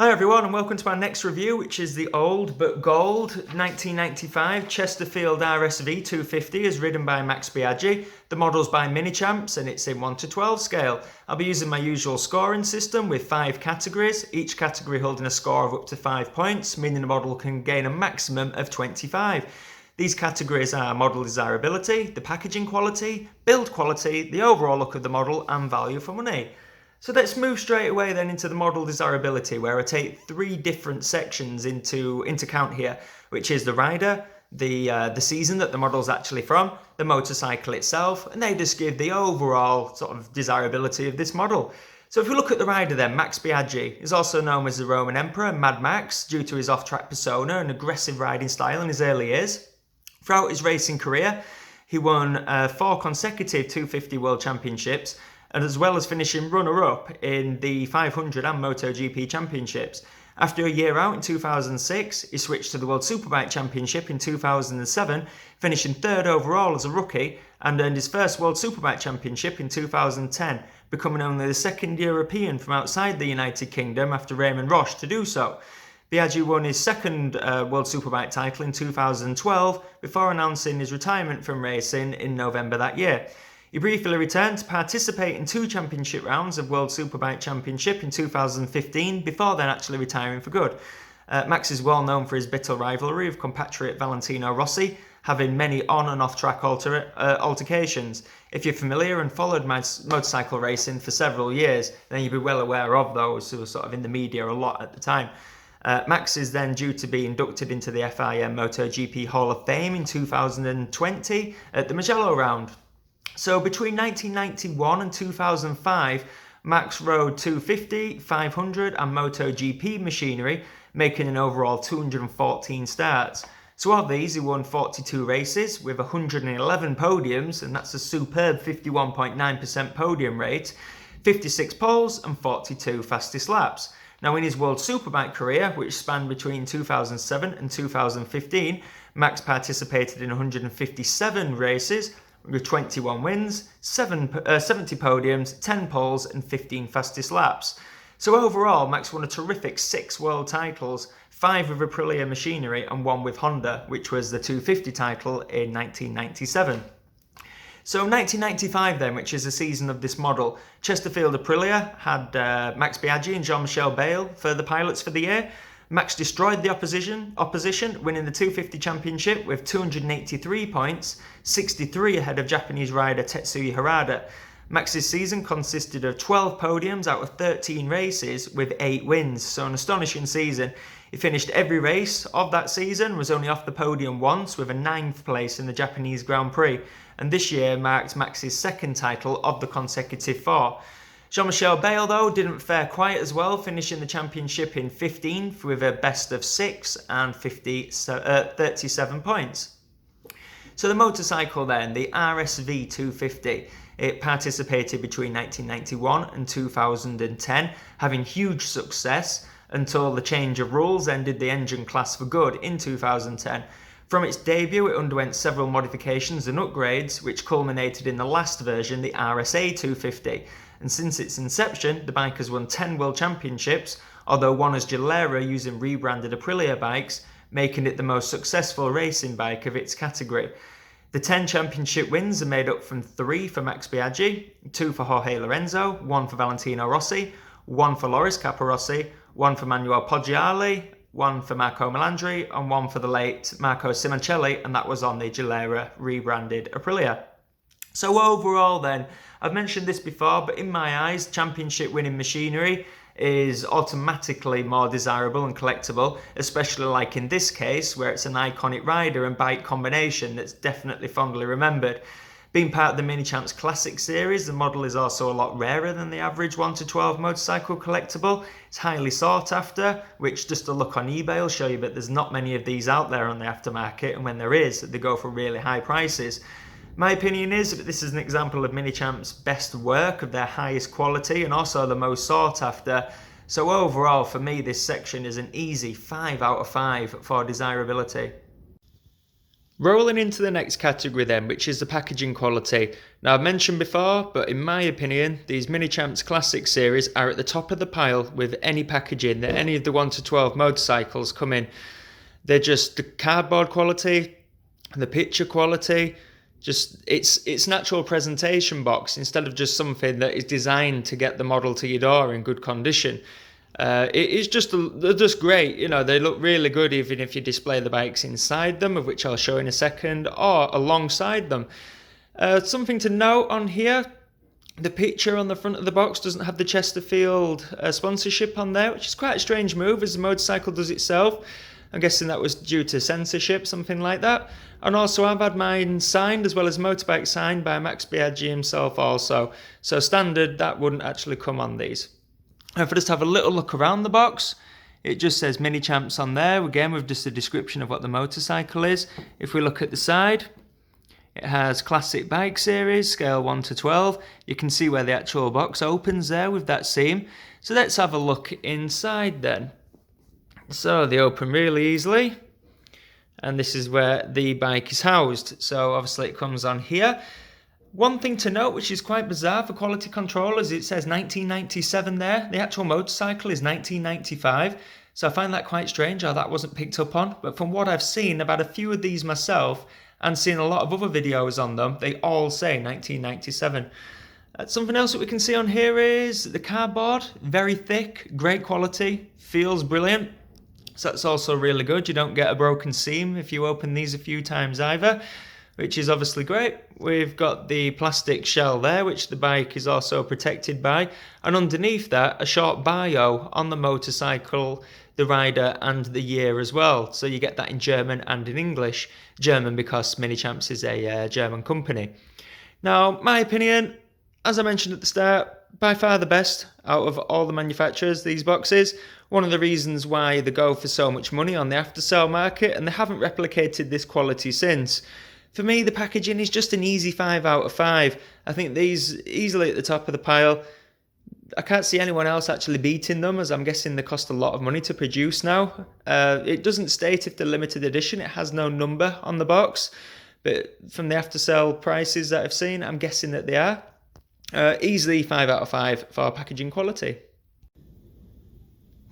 Hi everyone and welcome to our next review, which is the old but gold 1995 Chesterfield RSV 250 as ridden by Max Biaggi. The model's by Minichamps and it's in 1 to 12 scale. I'll be using my usual scoring system with 5 categories, each category holding a score of up to 5 points, meaning the model can gain a maximum of 25. These categories are model desirability, the packaging quality, build quality, the overall look of the model and value for money. So let's move straight away then into the model desirability, where I take 3 different sections into count here, which is the rider, the season that the model's actually from, the motorcycle itself, and they just give the overall sort of desirability of this model. So if we look at the rider then, Max Biaggi is also known as the Roman Emperor, Mad Max, due to his off-track persona and aggressive riding style in his early years. Throughout his racing career, he won 4 consecutive 250 World Championships, and as well as finishing runner-up in the 500 and MotoGP Championships. After a year out in 2006, he switched to the World Superbike Championship in 2007, finishing 3rd overall as a rookie, and earned his first World Superbike Championship in 2010, becoming only the 2nd European from outside the United Kingdom after Raymond Roche to do so. Biaggi won his 2nd World Superbike title in 2012 before announcing his retirement from racing in November that year. He briefly returned to participate in 2 championship rounds of World Superbike Championship in 2015 before then actually retiring for good. Max is well known for his bitter rivalry with compatriot Valentino Rossi, having many on and off track altercations. If you're familiar and followed motorcycle racing for several years, then you'll be well aware of those who were sort of in the media a lot at the time. Max is then due to be inducted into the FIM MotoGP Hall of Fame in 2020 at the Mugello round. So between 1991 and 2005, Max rode 250, 500 and MotoGP machinery, making an overall 214 starts. So of these, he won 42 races with 111 podiums, and that's a superb 51.9% podium rate, 56 poles and 42 fastest laps. Now in his World Superbike career, which spanned between 2007 and 2015, Max participated in 157 races, with 21 wins, 70 podiums, 10 poles and 15 fastest laps. So overall, Max won a terrific 6 world titles, 5 with Aprilia machinery and 1 with Honda, which was the 250 title in 1997. So 1995 then, which is the season of this model, Chesterfield Aprilia had Max Biaggi and Jean-Michel Bayle for the pilots for the year. Max destroyed the opposition, winning the 250 championship with 283 points, 63 ahead of Japanese rider Tetsuya Harada. Max's season consisted of 12 podiums out of 13 races with 8 wins, so an astonishing season. He finished every race of that season, was only off the podium once with a 9th place in the Japanese Grand Prix, and this year marked Max's 2nd title of the consecutive 4. Jean-Michel Bayle, though, didn't fare quite as well, finishing the championship in 15th with a best of 6 and 37 points. So the motorcycle then, the RSV 250, it participated between 1991 and 2010, having huge success until the change of rules ended the engine class for good in 2010. From its debut, it underwent several modifications and upgrades, which culminated in the last version, the RSA 250. And since its inception, the bike has won 10 World Championships, although one as Gilera using rebranded Aprilia bikes, making it the most successful racing bike of its category. The 10 championship wins are made up from 3 for Max Biaggi, 2 for Jorge Lorenzo, 1 for Valentino Rossi, 1 for Loris Capirossi, 1 for Manuel Poggiali, 1 for Marco Melandri, and 1 for the late Marco Simoncelli, and that was on the Gilera rebranded Aprilia. So overall then, I've mentioned this before, but in my eyes, championship winning machinery is automatically more desirable and collectible, especially like in this case, where it's an iconic rider and bike combination that's definitely fondly remembered. Being part of the Minichamps Classic series, the model is also a lot rarer than the average 1 to 12 motorcycle collectible. It's highly sought after, which just a look on eBay will show you that there's not many of these out there on the aftermarket, and when there is, they go for really high prices. My opinion is that this is an example of Minichamps' best work, of their highest quality and also the most sought after. So overall, for me, this section is an easy 5 out of 5 for desirability. Rolling into the next category then, which is the packaging quality. Now I've mentioned before, but in my opinion, these Minichamps Classic Series are at the top of the pile with any packaging that any of the 1 to 12 motorcycles come in. They're just the cardboard quality, the picture quality, just it's natural presentation box instead of just something that is designed to get the model to your door in good condition. It's just they're just great, you know. They look really good even if you display the bikes inside them, of which I'll show in a second, or alongside them. Something to note on here, the picture on the front of the box doesn't have the Chesterfield sponsorship on there, which is quite a strange move as the motorcycle does itself. I'm guessing that was due to censorship, something like that. And also I've had mine signed, as well as motorbike signed by Max Biaggi himself also. So standard, that wouldn't actually come on these. If I just have a little look around the box, it just says Minichamps on there, again with just a description of what the motorcycle is. If we look at the side, it has Classic Bike Series, scale 1 to 12. You can see where the actual box opens there with that seam. So let's have a look inside then. So they open really easily, and this is where the bike is housed. So obviously it comes on here. One thing to note, which is quite bizarre for quality control, is it says 1997 there. The actual motorcycle is 1995. So I find that quite strange how that wasn't picked up on. But from what I've seen, I've had a few of these myself and seen a lot of other videos on them. They all say 1997. Something else that we can see on here is the cardboard. Very thick, great quality, feels brilliant. So that's also really good. You don't get a broken seam if you open these a few times either, which is obviously great. We've got the plastic shell there, which the bike is also protected by. And underneath that, a short bio on the motorcycle, the rider and the year as well. So you get that in German and in English. German because Minichamps is a German company. Now, my opinion, as I mentioned at the start, by far the best out of all the manufacturers, these boxes. One of the reasons why they go for so much money on the after-sale market, and they haven't replicated this quality since. For me, the packaging is just an easy 5 out of 5. I think these easily at the top of the pile. I can't see anyone else actually beating them, as I'm guessing they cost a lot of money to produce now. It doesn't state if they're limited edition. It has no number on the box. But from the after-sale prices that I've seen, I'm guessing that they are. Easily 5 out of 5 for packaging quality.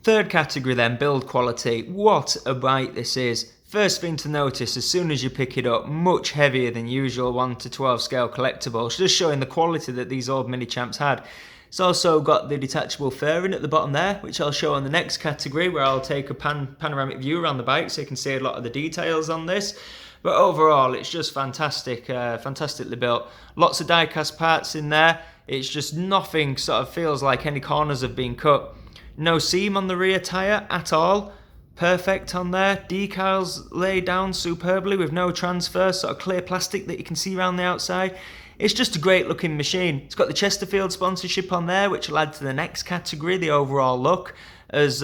Third category then, build quality. What a bike this is. First thing to notice as soon as you pick it up, much heavier than usual 1 to 12 scale collectibles, just showing the quality that these old Minichamps had. It's also got the detachable fairing at the bottom there, which I'll show on the next category, where I'll take a panoramic view around the bike so you can see a lot of the details on this. But overall, it's just fantastic, fantastically built. Lots of die-cast parts in there. It's just nothing sort of feels like any corners have been cut. No seam on the rear tyre at all. Perfect on there. Decals laid down superbly with no transfer, sort of clear plastic that you can see around the outside. It's just a great looking machine. It's got the Chesterfield sponsorship on there, which will add to the next category, the overall look, as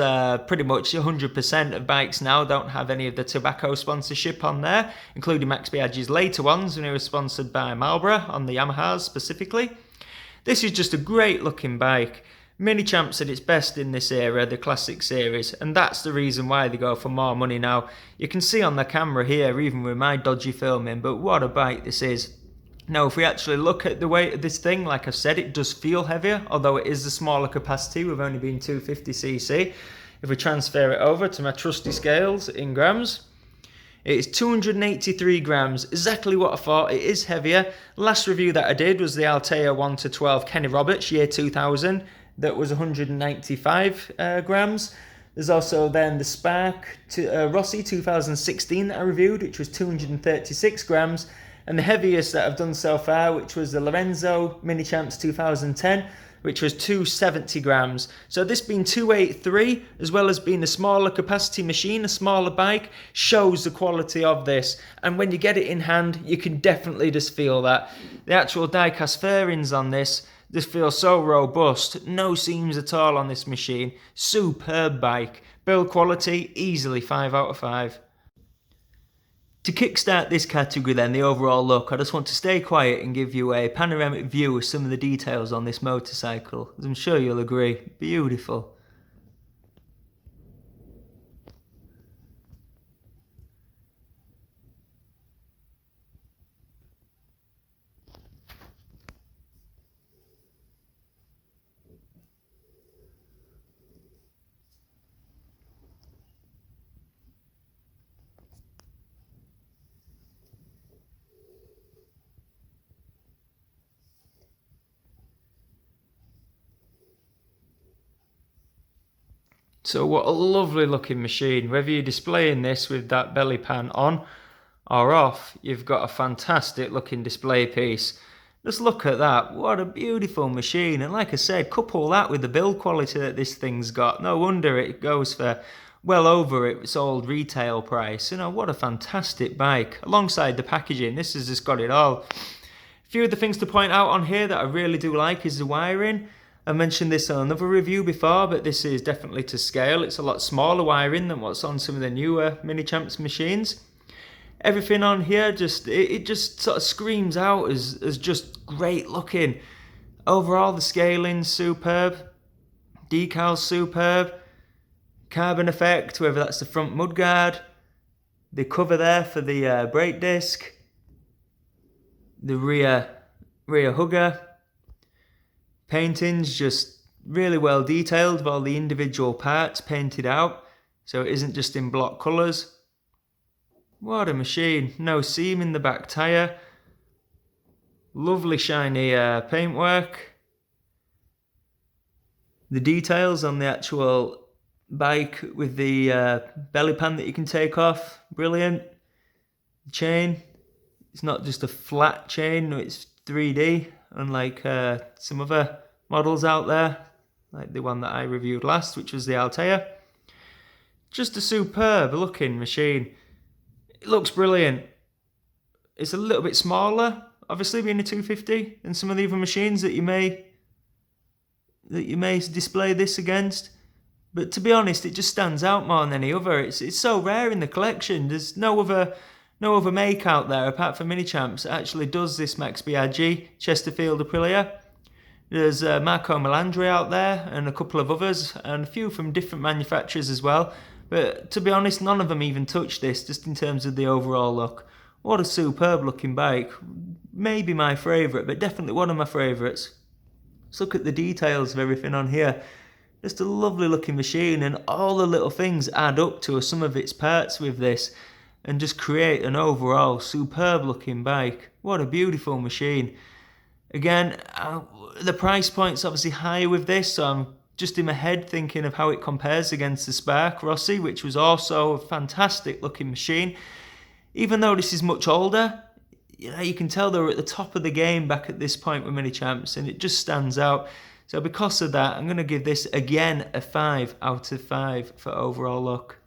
pretty much 100% of bikes now don't have any of the tobacco sponsorship on there, including Max Biaggi's later ones when he was sponsored by Marlboro on the Yamahas specifically. This is just a great looking bike. Minichamps at its best in this era, the Classic Series, and that's the reason why they go for more money now. You can see on the camera here, even with my dodgy filming, but what a bike this is. Now, if we actually look at the weight of this thing, like I've said, it does feel heavier, although it is a smaller capacity with only being 250cc. If we transfer it over to my trusty scales in grams, it is 283 grams, exactly what I thought. It is heavier. Last review that I did was the Altea 1 to 12 Kenny Roberts, year 2000. That was 195 grams. There's also then the Spark Rossi 2016 that I reviewed, which was 236 grams. And the heaviest that I've done so far, which was the Lorenzo Minichamps 2010, which was 270 grams. So this being 283, as well as being a smaller capacity machine, a smaller bike, shows the quality of this. And when you get it in hand, you can definitely just feel that. The actual die-cast fairings on this feels so robust. No seams at all on this machine. Superb bike. Build quality, easily 5 out of 5. To kickstart this category then, the overall look, I just want to stay quiet and give you a panoramic view of some of the details on this motorcycle, as I'm sure you'll agree. Beautiful. So what a lovely looking machine. Whether you're displaying this with that belly pan on or off, you've got a fantastic looking display piece. Just look at that, what a beautiful machine. And like I said, couple that with the build quality that this thing's got. No wonder it goes for well over its old retail price. You know, what a fantastic bike. Alongside the packaging, this has just got it all. A few of the things to point out on here that I really do like is the wiring. I mentioned this on another review before, but this is definitely to scale. It's a lot smaller wiring than what's on some of the newer Minichamps machines. Everything on here it just sort of screams out as just great looking. Overall, the scaling's superb, decals superb, carbon effect, whether that's the front mudguard, the cover there for the brake disc, the rear hugger. Painting's just really well detailed with all the individual parts painted out, so it isn't just in block colours. What a machine. No seam in the back tyre. Lovely shiny paintwork. The details on the actual bike with the belly pan that you can take off, brilliant. The chain, it's not just a flat chain, no, it's 3D, unlike some other models out there, like the one that I reviewed last, which was the Altea. Just a superb looking machine. It looks brilliant. It's a little bit smaller, obviously being a 250, than some of the other machines that you may display this against. But to be honest, it just stands out more than any other. It's so rare in the collection. There's no other make out there apart from Minichamps that actually does this Max Biaggi Chesterfield Aprilia. There's Marco Melandri out there and a couple of others and a few from different manufacturers as well. But to be honest, none of them even touch this, just in terms of the overall look. What a superb looking bike. Maybe my favourite, but definitely one of my favourites. Let's look at the details of everything on here. Just a lovely looking machine, and all the little things add up to some of its parts with this and just create an overall superb looking bike. What a beautiful machine. Again, the price point's obviously higher with this, so I'm just in my head thinking of how it compares against the Spark Rossi, which was also a fantastic looking machine. Even though this is much older, you can tell they were at the top of the game back at this point with Minichamps, and it just stands out. So because of that, I'm going to give this again a 5 out of 5 for overall look.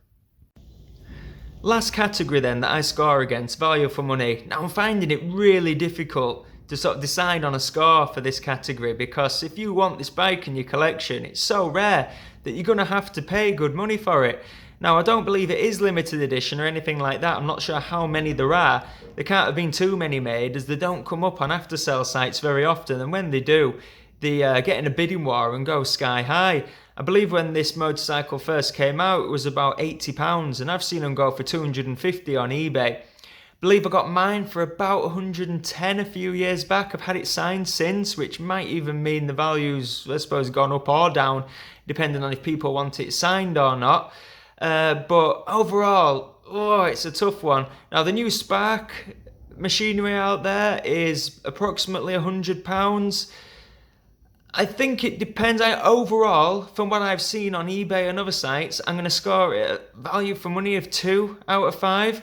Last category then that I score against, value for money. Now I'm finding it really difficult to sort of decide on a score for this category, because if you want this bike in your collection, it's so rare that you're going to have to pay good money for it. Now I don't believe it is limited edition or anything like that. I'm not sure how many there are. There can't have been too many made, as they don't come up on after sale sites very often, and when they do, they get in a bidding war and go sky high. I believe when this motorcycle first came out, it was about £80, and I've seen them go for $250 on eBay. I believe I got mine for about 110 a few years back. I've had it signed since, which might even mean the value's, I suppose, gone up or down, depending on if people want it signed or not. But overall, it's a tough one. Now, the new Spark machinery out there is approximately £100. I think it depends. Overall, from what I've seen on eBay and other sites, I'm going to score it a value for money of 2 out of 5.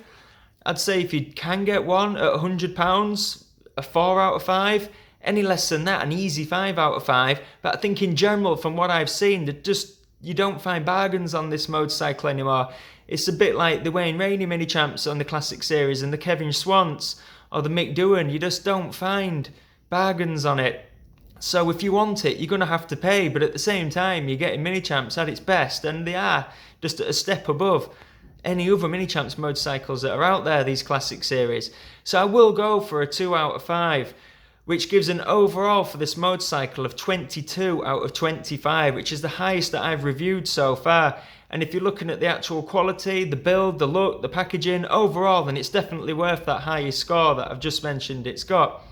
I'd say if you can get one at £100, a 4 out of 5. Any less than that, an easy 5 out of 5. But I think in general, from what I've seen, that you don't find bargains on this motorcycle anymore. It's a bit like the Wayne Rainey Minichamps on the Classic Series and the Kevin Swants or the Mick Doohan. You just don't find bargains on it. So if you want it, you're going to have to pay. But at the same time, you're getting Minichamps at its best, and they are just a step above any other Minichamps motorcycles that are out there, these Classic Series. So I will go for a 2 out of 5, which gives an overall for this motorcycle of 22 out of 25, which is the highest that I've reviewed so far. And if you're looking at the actual quality, the build, the look, the packaging, overall, then it's definitely worth that highest score that I've just mentioned it's got.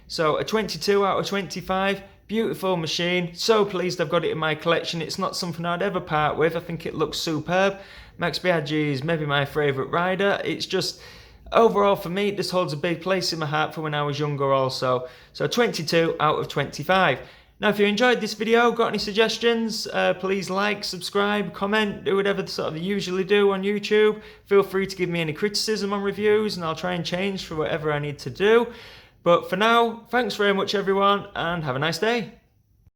So a 22 out of 25, beautiful machine. So pleased I've got it in my collection. It's not something I'd ever part with. I think it looks superb. Max Biaggi is maybe my favourite rider. It's just, overall for me, this holds a big place in my heart for when I was younger also. So 22 out of 25. Now, if you enjoyed this video, got any suggestions, please like, subscribe, comment, do whatever you usually do on YouTube. Feel free to give me any criticism on reviews and I'll try and change for whatever I need to do. But for now, thanks very much everyone and have a nice day.